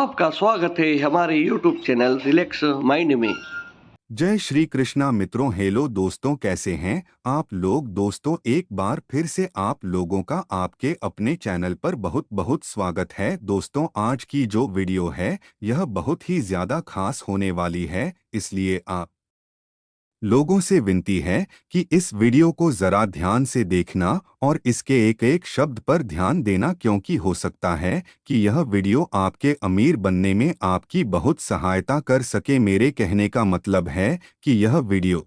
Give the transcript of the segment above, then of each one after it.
आपका स्वागत है हमारे YouTube चैनल रिलैक्स माइंड में। जय श्री कृष्णा मित्रों। हेलो दोस्तों, कैसे हैं आप लोग। दोस्तों, एक बार फिर से आप लोगों का आपके अपने चैनल पर बहुत बहुत स्वागत है। दोस्तों, आज की जो वीडियो है यह बहुत ही ज़्यादा खास होने वाली है, इसलिए आप लोगों से विनती है कि इस वीडियो को ज़रा ध्यान से देखना और इसके एक एक शब्द पर ध्यान देना, क्योंकि हो सकता है कि यह वीडियो आपके अमीर बनने में आपकी बहुत सहायता कर सके। मेरे कहने का मतलब है कि यह वीडियो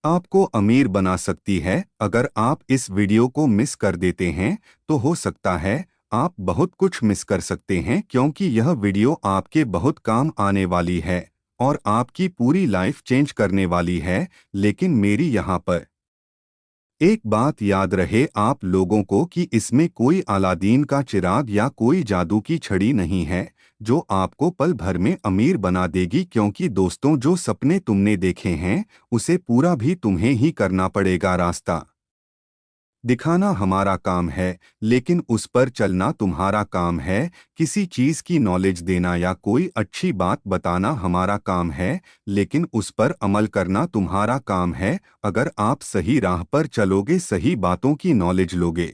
आपको अमीर बना सकती है। अगर आप इस वीडियो को मिस कर देते हैं तो हो सकता है आप बहुत कुछ मिस कर सकते हैं, क्योंकि यह वीडियो आपके बहुत काम आने वाली है और आपकी पूरी लाइफ चेंज करने वाली है। लेकिन मेरी यहाँ पर एक बात याद रहे आप लोगों को कि इसमें कोई अलादीन का चिराग या कोई जादू की छड़ी नहीं है जो आपको पल भर में अमीर बना देगी, क्योंकि दोस्तों, जो सपने तुमने देखे हैं उसे पूरा भी तुम्हें ही करना पड़ेगा। रास्ता दिखाना हमारा काम है, लेकिन उस पर चलना तुम्हारा काम है। किसी चीज की नॉलेज देना या कोई अच्छी बात बताना हमारा काम है, लेकिन उस पर अमल करना तुम्हारा काम है। अगर आप सही राह पर चलोगे, सही बातों की नॉलेज लोगे,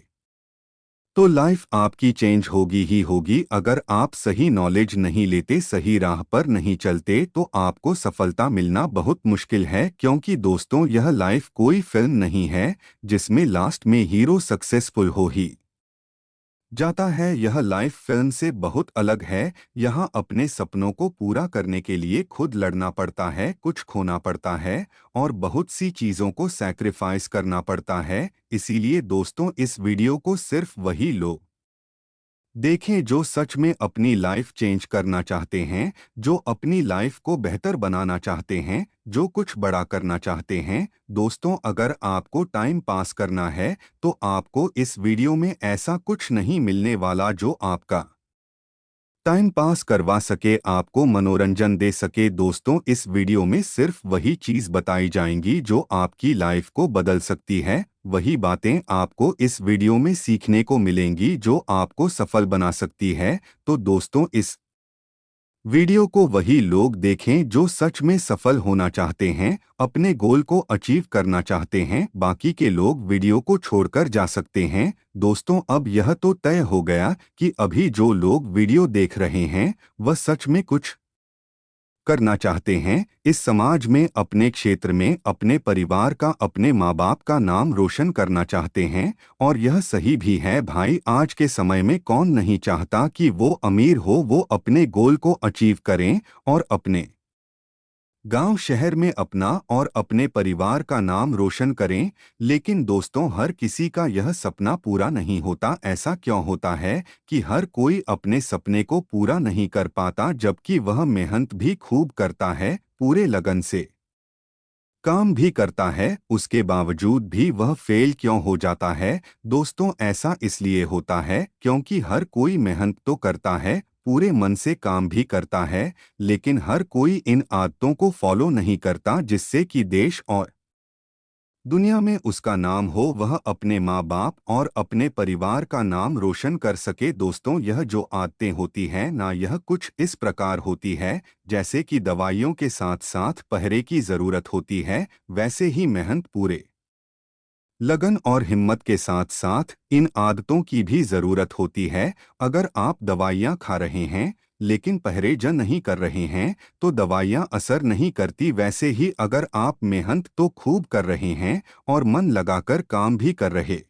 तो लाइफ आपकी चेंज होगी ही होगी। अगर आप सही नॉलेज नहीं लेते, सही राह पर नहीं चलते, तो आपको सफलता मिलना बहुत मुश्किल है। क्योंकि दोस्तों, यह लाइफ कोई फिल्म नहीं है जिसमें लास्ट में हीरो सक्सेसफुल हो ही जाता है। यह लाइफ फिल्म से बहुत अलग है। यहाँ अपने सपनों को पूरा करने के लिए खुद लड़ना पड़ता है, कुछ खोना पड़ता है और बहुत सी चीज़ों को सैक्रिफाइस करना पड़ता है। इसीलिए दोस्तों, इस वीडियो को सिर्फ वही लोग देखें जो सच में अपनी लाइफ चेंज करना चाहते हैं, जो अपनी लाइफ को बेहतर बनाना चाहते हैं, जो कुछ बड़ा करना चाहते हैं। दोस्तों, अगर आपको टाइम पास करना है तो आपको इस वीडियो में ऐसा कुछ नहीं मिलने वाला जो आपका टाइम पास करवा सके, आपको मनोरंजन दे सके। दोस्तों, इस वीडियो में सिर्फ वही चीज़ बताई जाएंगी जो आपकी लाइफ को बदल सकती है। वही बातें आपको इस वीडियो में सीखने को मिलेंगी जो आपको सफल बना सकती है। तो दोस्तों, इस वीडियो को वही लोग देखें जो सच में सफल होना चाहते हैं, अपने गोल को अचीव करना चाहते हैं। बाकी के लोग वीडियो को छोड़कर जा सकते हैं। दोस्तों, अब यह तो तय हो गया कि अभी जो लोग वीडियो देख रहे हैं वह सच में कुछ करना चाहते हैं इस समाज में, अपने क्षेत्र में, अपने परिवार का, अपने माँ बाप का नाम रोशन करना चाहते हैं। और यह सही भी है भाई। आज के समय में कौन नहीं चाहता कि वो अमीर हो, वो अपने गोल को अचीव करें और अपने गांव शहर में अपना और अपने परिवार का नाम रोशन करें। लेकिन दोस्तों, हर किसी का यह सपना पूरा नहीं होता। ऐसा क्यों होता है कि हर कोई अपने सपने को पूरा नहीं कर पाता, जबकि वह मेहनत भी खूब करता है, पूरे लगन से काम भी करता है, उसके बावजूद भी वह फेल क्यों हो जाता है। दोस्तों, ऐसा इसलिए होता है क्योंकि हर कोई मेहनत तो करता है, पूरे मन से काम भी करता है, लेकिन हर कोई इन आदतों को फॉलो नहीं करता जिससे कि देश और दुनिया में उसका नाम हो, वह अपने माँ बाप और अपने परिवार का नाम रोशन कर सके। दोस्तों, यह जो आदतें होती हैं ना, यह कुछ इस प्रकार होती है जैसे कि दवाइयों के साथ साथ पहरे की ज़रूरत होती है, वैसे ही मेहनत, पूरे लगन और हिम्मत के साथ साथ इन आदतों की भी ज़रूरत होती है। अगर आप दवाइयाँ खा रहे हैं लेकिन परहेज नहीं कर रहे हैं तो दवाइयाँ असर नहीं करती। वैसे ही अगर आप मेहनत तो खूब कर रहे हैं और मन लगाकर काम भी कर रहे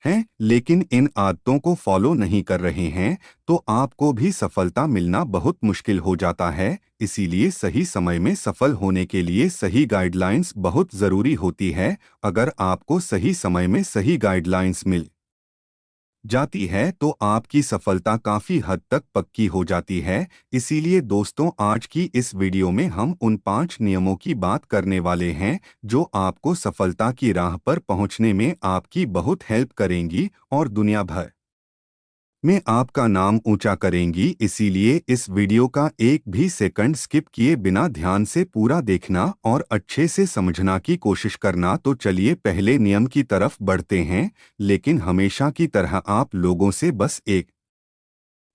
हैं, लेकिन इन आदतों को फॉलो नहीं कर रहे हैं, तो आपको भी सफलता मिलना बहुत मुश्किल हो जाता है। इसीलिए सही समय में सफल होने के लिए सही गाइडलाइंस बहुत ज़रूरी होती है। अगर आपको सही समय में सही गाइडलाइंस मिल जाती है तो आपकी सफलता काफ़ी हद तक पक्की हो जाती है। इसीलिए दोस्तों, आज की इस वीडियो में हम उन 5 नियमों की बात करने वाले हैं जो आपको सफलता की राह पर पहुंचने में आपकी बहुत हेल्प करेंगी और दुनिया भर में आपका नाम ऊंचा करेंगी। इसीलिए इस वीडियो का एक भी सेकंड स्किप किए बिना ध्यान से पूरा देखना और अच्छे से समझना की कोशिश करना। तो चलिए पहले नियम की तरफ बढ़ते हैं, लेकिन हमेशा की तरह आप लोगों से बस एक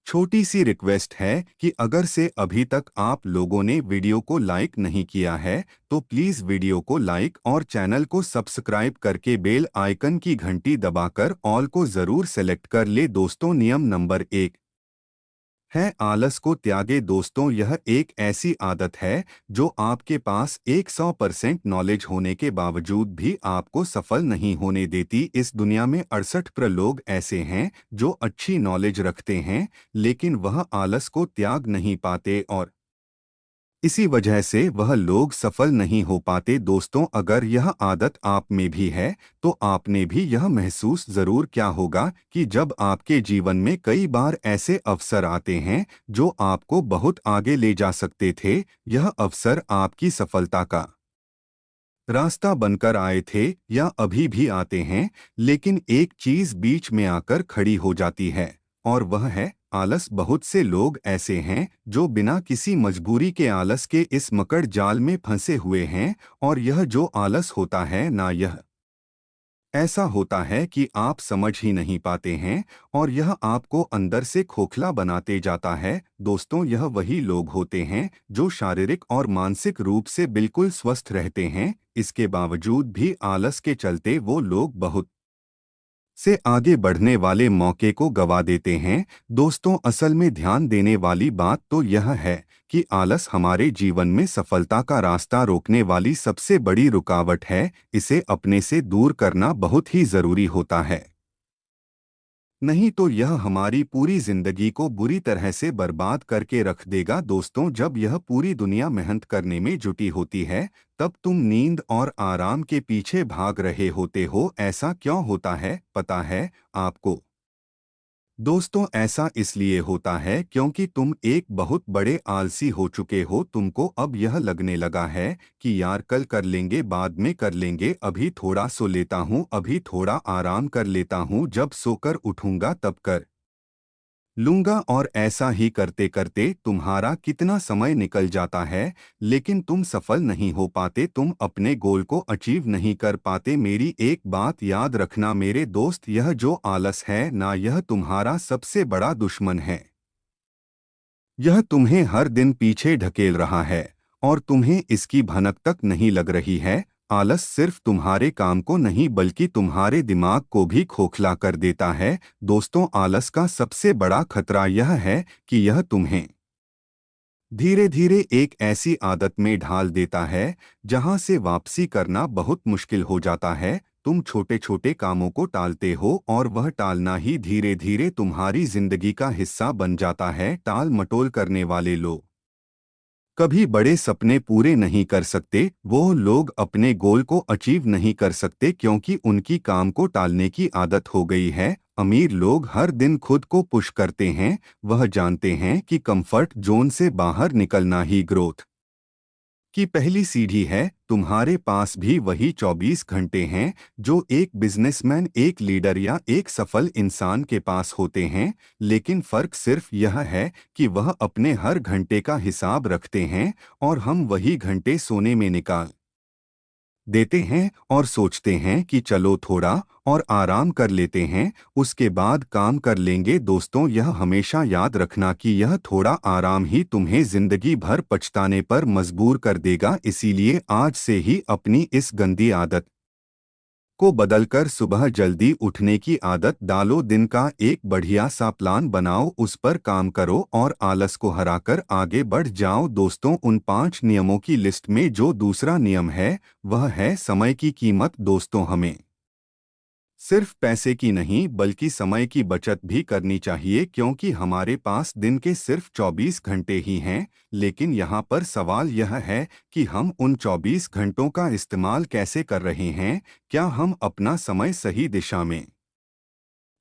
छोटी सी रिक्वेस्ट है कि अगर से अभी तक आप लोगों ने वीडियो को लाइक नहीं किया है तो प्लीज वीडियो को लाइक और चैनल को सब्सक्राइब करके बेल आइकन की घंटी दबाकर ऑल को जरूर सेलेक्ट कर ले। दोस्तों, नियम नंबर 1 है आलस को त्यागे। दोस्तों, यह एक ऐसी आदत है जो आपके पास 100% नॉलेज होने के बावजूद भी आपको सफल नहीं होने देती। इस दुनिया में 68% लोग ऐसे हैं जो अच्छी नॉलेज रखते हैं लेकिन वह आलस को त्याग नहीं पाते और इसी वजह से वह लोग सफल नहीं हो पाते। दोस्तों, अगर यह आदत आप में भी है तो आपने भी यह महसूस जरूर किया होगा कि जब आपके जीवन में कई बार ऐसे अवसर आते हैं जो आपको बहुत आगे ले जा सकते थे, यह अवसर आपकी सफलता का रास्ता बनकर आए थे या अभी भी आते हैं, लेकिन एक चीज बीच में आकर खड़ी हो जाती है और वह है आलस। बहुत से लोग ऐसे हैं जो बिना किसी मजबूरी के आलस के इस मकड़ जाल में फंसे हुए हैं और यह जो आलस होता है ना, यह ऐसा होता है कि आप समझ ही नहीं पाते हैं और यह आपको अंदर से खोखला बनाते जाता है। दोस्तों, यह वही लोग होते हैं जो शारीरिक और मानसिक रूप से बिल्कुल स्वस्थ रहते हैं, इसके बावजूद भी आलस के चलते वो लोग बहुत से आगे बढ़ने वाले मौके को गवा देते हैं। दोस्तों, असल में ध्यान देने वाली बात तो यह है कि आलस हमारे जीवन में सफलता का रास्ता रोकने वाली सबसे बड़ी रुकावट है। इसे अपने से दूर करना बहुत ही जरूरी होता है, नहीं तो यह हमारी पूरी जिंदगी को बुरी तरह से बर्बाद करके रख देगा। दोस्तों, जब यह पूरी दुनिया मेहनत करने में जुटी होती है तब तुम नींद और आराम के पीछे भाग रहे होते हो। ऐसा क्यों होता है पता है आपको? दोस्तों, ऐसा इसलिए होता है क्योंकि तुम एक बहुत बड़े आलसी हो चुके हो। तुमको अब यह लगने लगा है कि यार कल कर लेंगे, बाद में कर लेंगे, अभी थोड़ा सो लेता हूँ, अभी थोड़ा आराम कर लेता हूँ, जब सोकर उठूंगा तब कर लूंगा। और ऐसा ही करते करते तुम्हारा कितना समय निकल जाता है लेकिन तुम सफल नहीं हो पाते, तुम अपने गोल को अचीव नहीं कर पाते। मेरी एक बात याद रखना मेरे दोस्त, यह जो आलस है ना, यह तुम्हारा सबसे बड़ा दुश्मन है। यह तुम्हें हर दिन पीछे ढकेल रहा है और तुम्हें इसकी भनक तक नहीं लग रही है। आलस सिर्फ तुम्हारे काम को नहीं बल्कि तुम्हारे दिमाग को भी खोखला कर देता है। दोस्तों, आलस का सबसे बड़ा खतरा यह है कि यह तुम्हें धीरे धीरे एक ऐसी आदत में ढाल देता है जहां से वापसी करना बहुत मुश्किल हो जाता है। तुम छोटे छोटे कामों को टालते हो और वह टालना ही धीरे धीरे तुम्हारी जिंदगी का हिस्सा बन जाता है। टाल मटोल करने वाले लोग कभी बड़े सपने पूरे नहीं कर सकते। वो लोग अपने गोल को अचीव नहीं कर सकते क्योंकि उनकी काम को टालने की आदत हो गई है। अमीर लोग हर दिन खुद को पुश करते हैं, वह जानते हैं कि कंफर्ट जोन से बाहर निकलना ही ग्रोथ की पहली सीढ़ी है। तुम्हारे पास भी वही 24 घंटे हैं जो एक बिजनेसमैन, एक लीडर या एक सफल इंसान के पास होते हैं, लेकिन फर्क सिर्फ यह है कि वह अपने हर घंटे का हिसाब रखते हैं और हम वही घंटे सोने में निकाल देते हैं और सोचते हैं कि चलो थोड़ा और आराम कर लेते हैं, उसके बाद काम कर लेंगे। दोस्तों, यह हमेशा याद रखना कि यह थोड़ा आराम ही तुम्हें जिंदगी भर पछताने पर मजबूर कर देगा। इसीलिए आज से ही अपनी इस गंदी आदत को बदलकर सुबह जल्दी उठने की आदत डालो। दिन का एक बढ़िया सा प्लान बनाओ, उस पर काम करो और आलस को हराकर आगे बढ़ जाओ। दोस्तों, उन 5 नियमों की लिस्ट में जो दूसरा नियम है वह है समय की कीमत। दोस्तों, हमें सिर्फ पैसे की नहीं बल्कि समय की बचत भी करनी चाहिए क्योंकि हमारे पास दिन के सिर्फ 24 घंटे ही हैं। लेकिन यहाँ पर सवाल यह है कि हम उन 24 घंटों का इस्तेमाल कैसे कर रहे हैं। क्या हम अपना समय सही दिशा में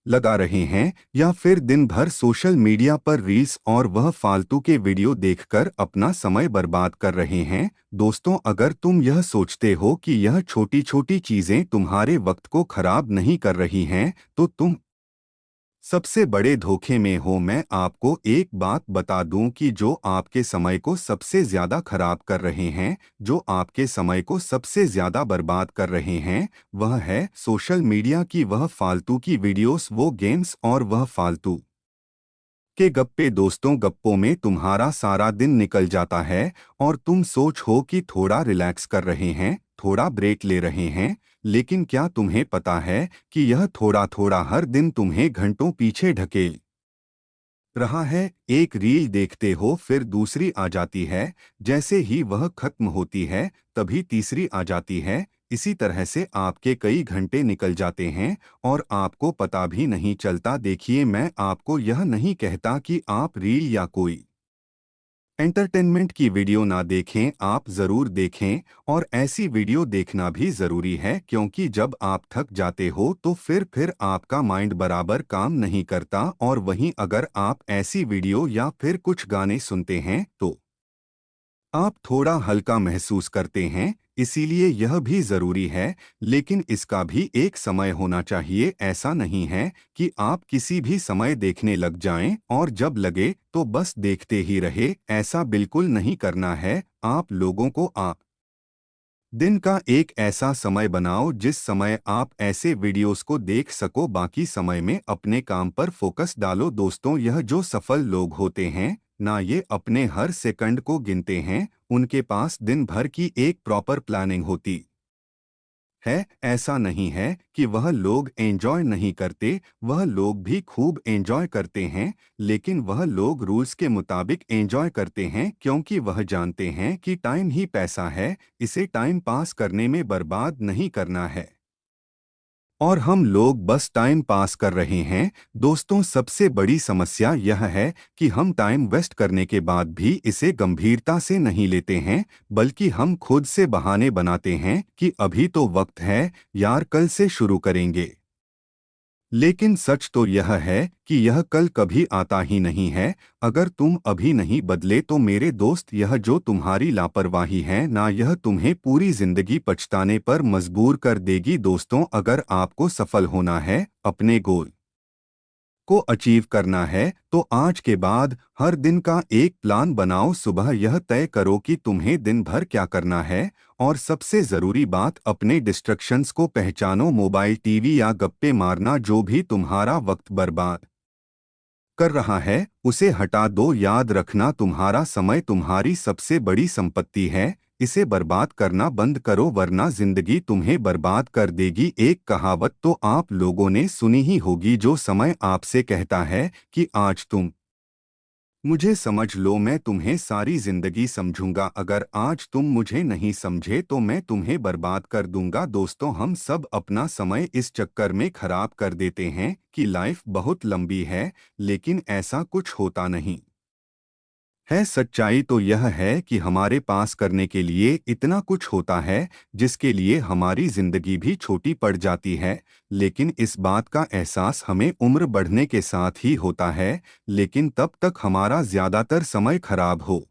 लगा रहे हैं या फिर दिन भर सोशल मीडिया पर रील्स और वह फालतू के वीडियो देखकर अपना समय बर्बाद कर रहे हैं। दोस्तों, अगर तुम यह सोचते हो कि यह छोटी छोटी चीजें तुम्हारे वक्त को खराब नहीं कर रही हैं तो तुम सबसे बड़े धोखे में हो। मैं आपको एक बात बता दूं कि जो आपके समय को सबसे ज्यादा खराब कर रहे हैं, जो आपके समय को सबसे ज्यादा बर्बाद कर रहे हैं, वह है सोशल मीडिया की वह फालतू की वीडियोस, वो गेम्स और वह फालतू के गप्पे। दोस्तों, गप्पों में तुम्हारा सारा दिन निकल जाता है और तुम सोच हो कि थोड़ा रिलैक्स कर रहे हैं, थोड़ा ब्रेक ले रहे हैं, लेकिन क्या तुम्हें पता है कि यह थोड़ा थोड़ा हर दिन तुम्हें घंटों पीछे ढकेल रहा है। एक रील देखते हो, फिर दूसरी आ जाती है, जैसे ही वह खत्म होती है तभी तीसरी आ जाती है। इसी तरह से आपके कई घंटे निकल जाते हैं और आपको पता भी नहीं चलता। देखिए, मैं आपको यह नहीं कहता कि आप रील या कोई एंटरटेनमेंट की वीडियो ना देखें, आप ज़रूर देखें, और ऐसी वीडियो देखना भी ज़रूरी है, क्योंकि जब आप थक जाते हो तो फिर आपका माइंड बराबर काम नहीं करता। और वहीं अगर आप ऐसी वीडियो या फिर कुछ गाने सुनते हैं तो आप थोड़ा हल्का महसूस करते हैं, इसीलिए यह भी ज़रूरी है। लेकिन इसका भी एक समय होना चाहिए। ऐसा नहीं है कि आप किसी भी समय देखने लग जाएं और जब लगे तो बस देखते ही रहे। ऐसा बिल्कुल नहीं करना है। आप लोगों को आप दिन का एक ऐसा समय बनाओ जिस समय आप ऐसे वीडियोस को देख सको। बाकी समय में अपने काम पर फोकस डालो। दोस्तों, यह जो सफल लोग होते हैं ना, ये अपने हर सेकंड को गिनते हैं। उनके पास दिन भर की एक प्रॉपर प्लानिंग होती है। ऐसा नहीं है कि वह लोग एंजॉय नहीं करते, वह लोग भी खूब एंजॉय करते हैं, लेकिन वह लोग रूल्स के मुताबिक एंजॉय करते हैं, क्योंकि वह जानते हैं कि टाइम ही पैसा है, इसे टाइम पास करने में बर्बाद नहीं करना है। और हम लोग बस टाइम पास कर रहे हैं। दोस्तों, सबसे बड़ी समस्या यह है कि हम टाइम वेस्ट करने के बाद भी इसे गंभीरता से नहीं लेते हैं, बल्कि हम खुद से बहाने बनाते हैं कि अभी तो वक्त है यार, कल से शुरू करेंगे। लेकिन सच तो यह है कि यह कल कभी आता ही नहीं है। अगर तुम अभी नहीं बदले तो मेरे दोस्त, यह जो तुम्हारी लापरवाही है ना, यह तुम्हें पूरी जिंदगी पछताने पर मजबूर कर देगी। दोस्तों, अगर आपको सफल होना है, अपने गोल को अचीव करना है, तो आज के बाद हर दिन का एक प्लान बनाओ। सुबह यह तय करो कि तुम्हें दिन भर क्या करना है, और सबसे ज़रूरी बात, अपने डिस्ट्रक्शंस को पहचानो। मोबाइल, टीवी या गप्पे मारना जो भी तुम्हारा वक्त बर्बाद कर रहा है, उसे हटा दो। याद रखना, तुम्हारा समय तुम्हारी सबसे बड़ी संपत्ति है। इसे बर्बाद करना बंद करो, वरना जिंदगी तुम्हें बर्बाद कर देगी। एक कहावत तो आप लोगों ने सुनी ही होगी, जो समय आपसे कहता है कि आज तुम मुझे समझ लो, मैं तुम्हें सारी जिंदगी समझूंगा। अगर आज तुम मुझे नहीं समझे तो मैं तुम्हें बर्बाद कर दूंगा। दोस्तों, हम सब अपना समय इस चक्कर में खराब कर देते हैं कि लाइफ बहुत लंबी है, लेकिन ऐसा कुछ होता नहीं है। सच्चाई तो यह है कि हमारे पास करने के लिए इतना कुछ होता है, जिसके लिए हमारी जिंदगी भी छोटी पड़ जाती है। लेकिन इस बात का एहसास हमें उम्र बढ़ने के साथ ही होता है, लेकिन तब तक हमारा ज्यादातर समय खराब हो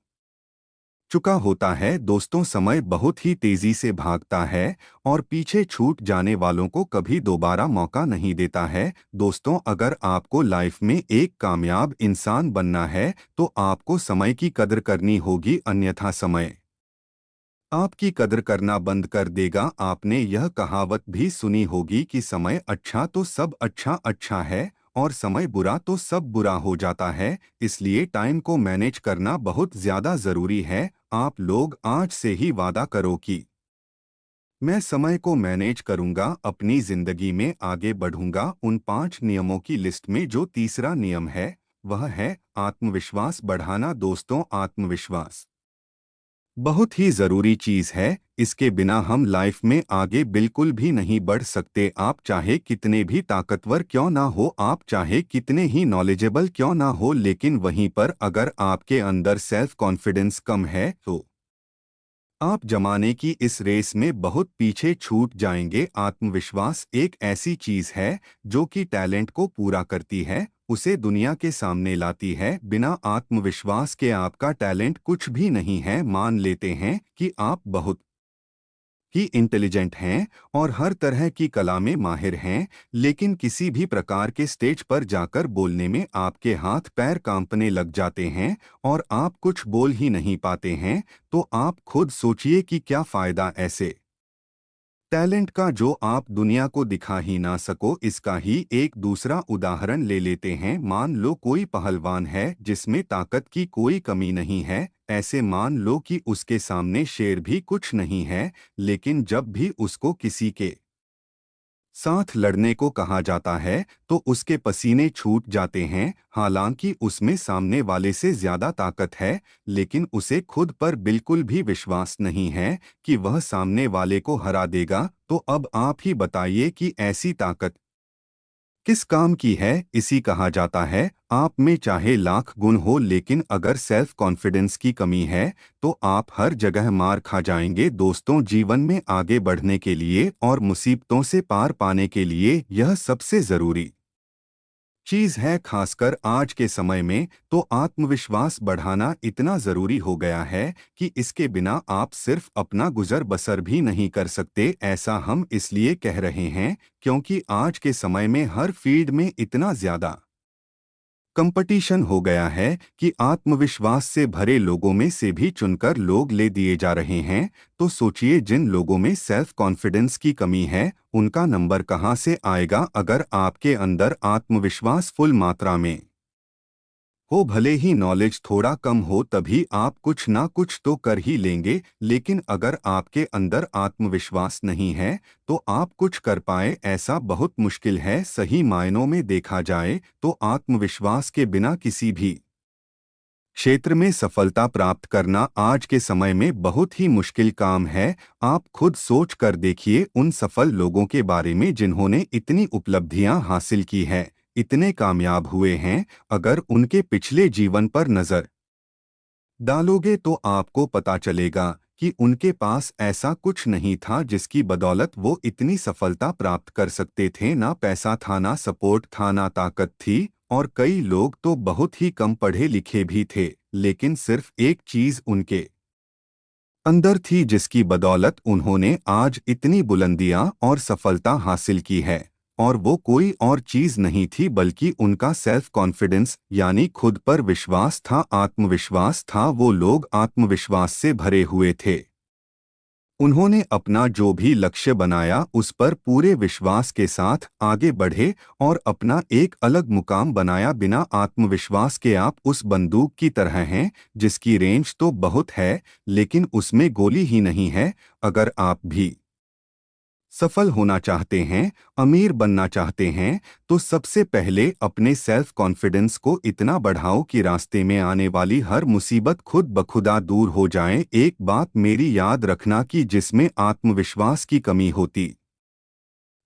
चुका होता है। दोस्तों, समय बहुत ही तेजी से भागता है और पीछे छूट जाने वालों को कभी दोबारा मौका नहीं देता है। दोस्तों, अगर आपको लाइफ में एक कामयाब इंसान बनना है तो आपको समय की कदर करनी होगी, अन्यथा समय आपकी कदर करना बंद कर देगा। आपने यह कहावत भी सुनी होगी कि समय अच्छा तो सब अच्छा अच्छा है, और समय बुरा तो सब बुरा हो जाता है। इसलिए टाइम को मैनेज करना बहुत ज़्यादा ज़रूरी है। आप लोग आज से ही वादा करो कि मैं समय को मैनेज करूंगा, अपनी ज़िंदगी में आगे बढ़ूंगा। उन 5 नियमों की लिस्ट में जो तीसरा नियम है, वह है आत्मविश्वास बढ़ाना। दोस्तों, आत्मविश्वास बहुत ही ज़रूरी चीज़ है। इसके बिना हम लाइफ में आगे बिल्कुल भी नहीं बढ़ सकते। आप चाहे कितने भी ताकतवर क्यों ना हो, आप चाहे कितने ही नॉलेजेबल क्यों ना हो, लेकिन वहीं पर अगर आपके अंदर सेल्फ कॉन्फिडेंस कम है तो आप जमाने की इस रेस में बहुत पीछे छूट जाएंगे। आत्मविश्वास एक ऐसी चीज है जो कि टैलेंट को पूरा करती है, उसे दुनिया के सामने लाती है। बिना आत्मविश्वास के आपका टैलेंट कुछ भी नहीं है। मान लेते हैं कि आप बहुत ही इंटेलिजेंट हैं और हर तरह की कला में माहिर हैं, लेकिन किसी भी प्रकार के स्टेज पर जाकर बोलने में आपके हाथ पैर कांपने लग जाते हैं और आप कुछ बोल ही नहीं पाते हैं, तो आप खुद सोचिए कि क्या फायदा ऐसे टैलेंट का जो आप दुनिया को दिखा ही ना सको, इसका ही एक दूसरा उदाहरण ले लेते हैं। मान लो कोई पहलवान है जिसमें ताकत की कोई कमी नहीं है। ऐसे मान लो कि उसके सामने शेर भी कुछ नहीं है, लेकिन जब भी उसको किसी के साथ लड़ने को कहा जाता है तो उसके पसीने छूट जाते हैं। हालांकि उसमें सामने वाले से ज्यादा ताकत है, लेकिन उसे खुद पर बिल्कुल भी विश्वास नहीं है कि वह सामने वाले को हरा देगा। तो अब आप ही बताइए कि ऐसी ताकत किस काम की है। इसी कहा जाता है, आप में चाहे लाख गुण हो, लेकिन अगर सेल्फ कॉन्फिडेंस की कमी है तो आप हर जगह मार खा जाएंगे। दोस्तों, जीवन में आगे बढ़ने के लिए और मुसीबतों से पार पाने के लिए यह सबसे जरूरी चीज है। खासकर आज के समय में तो आत्मविश्वास बढ़ाना इतना जरूरी हो गया है कि इसके बिना आप सिर्फ अपना गुजर बसर भी नहीं कर सकते। ऐसा हम इसलिए कह रहे हैं क्योंकि आज के समय में हर फील्ड में इतना ज्यादा कंपटीशन हो गया है कि आत्मविश्वास से भरे लोगों में से भी चुनकर लोग ले दिए जा रहे हैं। तो सोचिए, जिन लोगों में सेल्फ कॉन्फिडेंस की कमी है उनका नंबर कहां से आएगा। अगर आपके अंदर आत्मविश्वास फुल मात्रा में हो, भले ही नॉलेज थोड़ा कम हो, तभी आप कुछ ना कुछ तो कर ही लेंगे। लेकिन अगर आपके अंदर आत्मविश्वास नहीं है तो आप कुछ कर पाए ऐसा बहुत मुश्किल है। सही मायनों में देखा जाए तो आत्मविश्वास के बिना किसी भी क्षेत्र में सफलता प्राप्त करना आज के समय में बहुत ही मुश्किल काम है। आप खुद सोच कर देखिए उन सफल लोगों के बारे में जिन्होंने इतनी उपलब्धियां हासिल की है, इतने कामयाब हुए हैं। अगर उनके पिछले जीवन पर नजर डालोगे तो आपको पता चलेगा कि उनके पास ऐसा कुछ नहीं था जिसकी बदौलत वो इतनी सफलता प्राप्त कर सकते थे। ना पैसा था, ना सपोर्ट था, ना ताकत थी। और कई लोग तो बहुत ही कम पढ़े लिखे भी थे, लेकिन सिर्फ एक चीज उनके अंदर थी जिसकी बदौलत उन्होंने आज इतनी बुलंदियां और सफलता हासिल की है। और वो कोई और चीज नहीं थी बल्कि उनका सेल्फ कॉन्फिडेंस, यानी खुद पर विश्वास था, आत्मविश्वास था। वो लोग आत्मविश्वास से भरे हुए थे। उन्होंने अपना जो भी लक्ष्य बनाया उस पर पूरे विश्वास के साथ आगे बढ़े और अपना एक अलग मुकाम बनाया। बिना आत्मविश्वास के आप उस बंदूक की तरह हैं जिसकी रेंज तो बहुत है, लेकिन उसमें गोली ही नहीं है। अगर आप भी सफल होना चाहते हैं, अमीर बनना चाहते हैं, तो सबसे पहले अपने सेल्फ कॉन्फिडेंस को इतना बढ़ाओ कि रास्ते में आने वाली हर मुसीबत खुद बखुदा दूर हो जाए। एक बात मेरी याद रखना कि जिसमें आत्मविश्वास की कमी होती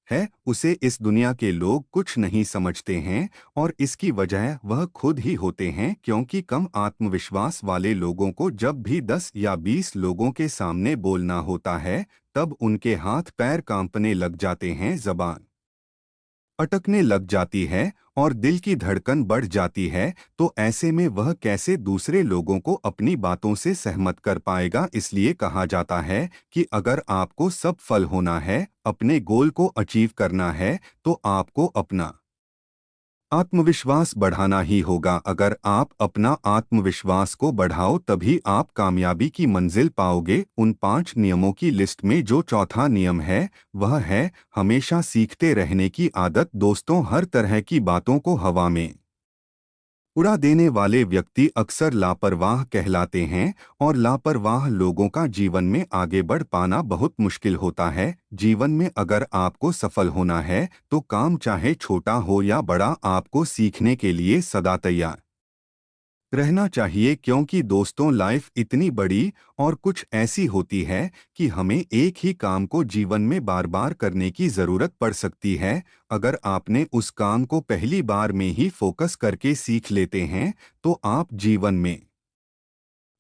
है उसे इस दुनिया के लोग कुछ नहीं समझते हैं, और इसकी वजह वह खुद ही होते हैं। क्योंकि कम आत्मविश्वास वाले लोगों को जब भी 10 या 20 लोगों के सामने बोलना होता है तब उनके हाथ पैर कांपने लग जाते हैं, जबान अटकने लग जाती है और दिल की धड़कन बढ़ जाती है। तो ऐसे में वह कैसे दूसरे लोगों को अपनी बातों से सहमत कर पाएगा। इसलिए कहा जाता है कि अगर आपको सब फल होना है, अपने गोल को अचीव करना है, तो आपको अपना आत्मविश्वास बढ़ाना ही होगा। अगर आप अपना आत्मविश्वास को बढ़ाओ तभी आप कामयाबी की मंजिल पाओगे। उन 5 नियमों की लिस्ट में जो चौथा नियम है वह है हमेशा सीखते रहने की आदत। दोस्तों, हर तरह की बातों को हवा में उड़ा देने वाले व्यक्ति अक्सर लापरवाह कहलाते हैं, और लापरवाह लोगों का जीवन में आगे बढ़ पाना बहुत मुश्किल होता है। जीवन में अगर आपको सफल होना है तो काम चाहे छोटा हो या बड़ा, आपको सीखने के लिए सदा तैयार रहना चाहिए। क्योंकि दोस्तों, लाइफ इतनी बड़ी और कुछ ऐसी होती है कि हमें एक ही काम को जीवन में बार बार करने की ज़रूरत पड़ सकती है। अगर आपने उस काम को पहली बार में ही फोकस करके सीख लेते हैं तो आप जीवन में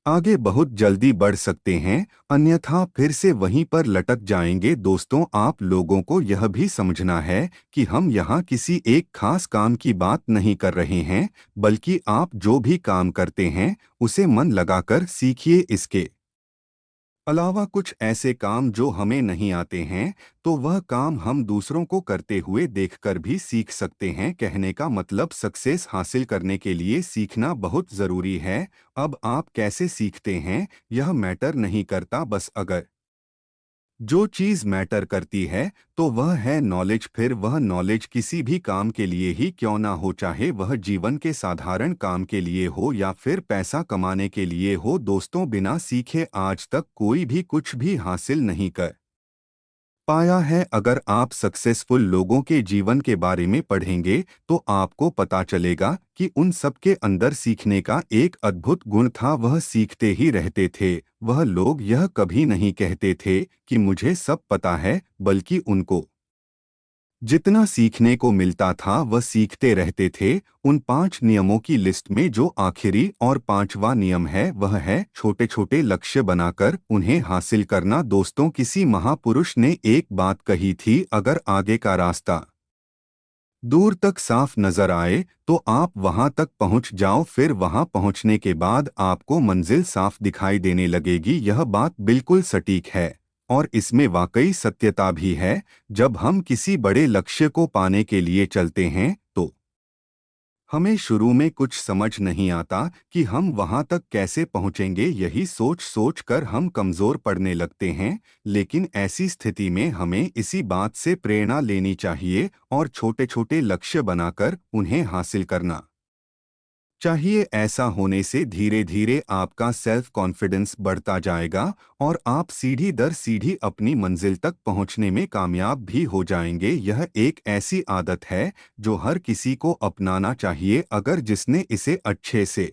आगे बहुत जल्दी बढ़ सकते हैं, अन्यथा फिर से वहीं पर लटक जाएंगे। दोस्तों, आप लोगों को यह भी समझना है कि हम यहाँ किसी एक खास काम की बात नहीं कर रहे हैं, बल्कि आप जो भी काम करते हैं उसे मन लगाकर सीखिए। इसके अलावा कुछ ऐसे काम जो हमें नहीं आते हैं तो वह काम हम दूसरों को करते हुए देखकर भी सीख सकते हैं। कहने का मतलब, सक्सेस हासिल करने के लिए सीखना बहुत ज़रूरी है। अब आप कैसे सीखते हैं यह मैटर नहीं करता, बस अगर जो चीज मैटर करती है तो वह है नॉलेज। फिर वह नॉलेज किसी भी काम के लिए ही क्यों ना हो, चाहे वह जीवन के साधारण काम के लिए हो या फिर पैसा कमाने के लिए हो। दोस्तों, बिना सीखे आज तक कोई भी कुछ भी हासिल नहीं कर पाया है। अगर आप सक्सेसफुल लोगों के जीवन के बारे में पढ़ेंगे तो आपको पता चलेगा कि उन सब के अंदर सीखने का एक अद्भुत गुण था। वह सीखते ही रहते थे। वह लोग यह कभी नहीं कहते थे कि मुझे सब पता है, बल्कि उनको जितना सीखने को मिलता था वह सीखते रहते थे। उन 5 नियमों की लिस्ट में जो आखिरी और 5वां नियम है वह है छोटे छोटे लक्ष्य बनाकर उन्हें हासिल करना। दोस्तों, किसी महापुरुष ने एक बात कही थी, अगर आगे का रास्ता दूर तक साफ नजर आए तो आप वहां तक पहुंच जाओ। फिर वहां पहुंचने के बाद आपको मंजिल साफ दिखाई देने लगेगी। यह बात बिल्कुल सटीक है और इसमें वाकई सत्यता भी है। जब हम किसी बड़े लक्ष्य को पाने के लिए चलते हैं तो हमें शुरू में कुछ समझ नहीं आता कि हम वहां तक कैसे पहुंचेंगे। यही सोच सोच कर हम कमजोर पड़ने लगते हैं। लेकिन ऐसी स्थिति में हमें इसी बात से प्रेरणा लेनी चाहिए और छोटे छोटे लक्ष्य बनाकर उन्हें हासिल करना चाहिए। ऐसा होने से धीरे धीरे आपका सेल्फ कॉन्फिडेंस बढ़ता जाएगा और आप सीढ़ी दर सीढ़ी अपनी मंजिल तक पहुंचने में कामयाब भी हो जाएंगे। यह एक ऐसी आदत है जो हर किसी को अपनाना चाहिए। अगर जिसने इसे अच्छे से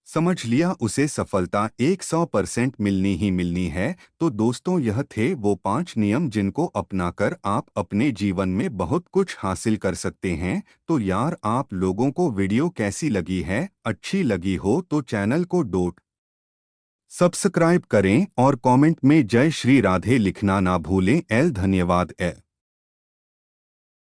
समझ लिया उसे सफलता 100% मिलनी ही मिलनी है। तो दोस्तों, यह थे वो 5 नियम जिनको अपनाकर आप अपने जीवन में बहुत कुछ हासिल कर सकते हैं। तो यार, आप लोगों को वीडियो कैसी लगी है? अच्छी लगी हो तो चैनल को सब्सक्राइब करें और कमेंट में जय श्री राधे लिखना ना भूलें। धन्यवाद।